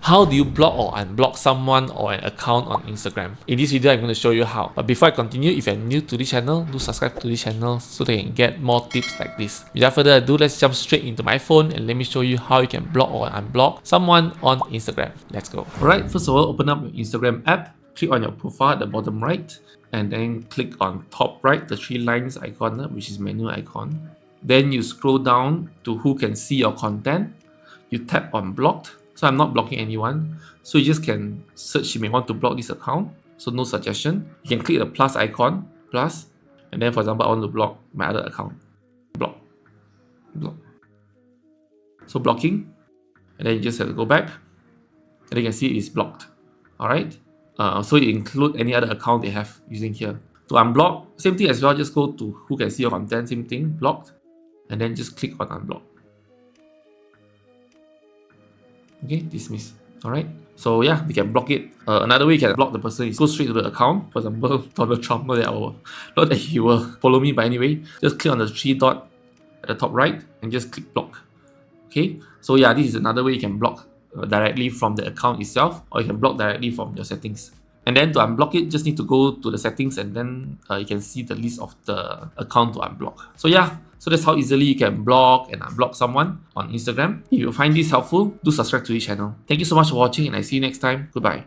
How do you block or unblock someone or an account on Instagram? In this video, I'm going to show you how. But before I continue, if you're new to this channel, do subscribe to this channel so that you can get more tips like this. Without further ado, let's jump straight into my phone and let me show you how you can block or unblock someone on Instagram. Let's go. Alright, first of all, open up your Instagram app, click on your profile at the bottom right, and then click on top right, the three lines icon, which is menu icon. Then you scroll down to who can see your content. You tap on blocked. So I'm not blocking anyone. So you just can search, you may want to block this account. So no suggestion. You can click the plus icon, plus, and then for example, I want to block my other account. Block. Block. So blocking. And then you just have to go back. And then you can see it is blocked. Alright. So you include any other account they have using here. To unblock, same thing as well, just go to who can see your content, same thing, blocked. And then just click on unblock. Okay, dismiss. Alright, so yeah, we can block it. Another way you can block the person is go straight to the account. For example, Donald Trump, not that he will follow me, but anyway, just click on the three dot at the top right and just click block. Okay, so yeah, this is another way you can block directly from the account itself, or you can block directly from your settings. And then to unblock it, just need to go to the settings and then you can see the list of the account to unblock. So yeah, so that's how easily you can block and unblock someone on Instagram. If you find this helpful, do subscribe to this channel. Thank you so much for watching and I see you next time. Goodbye.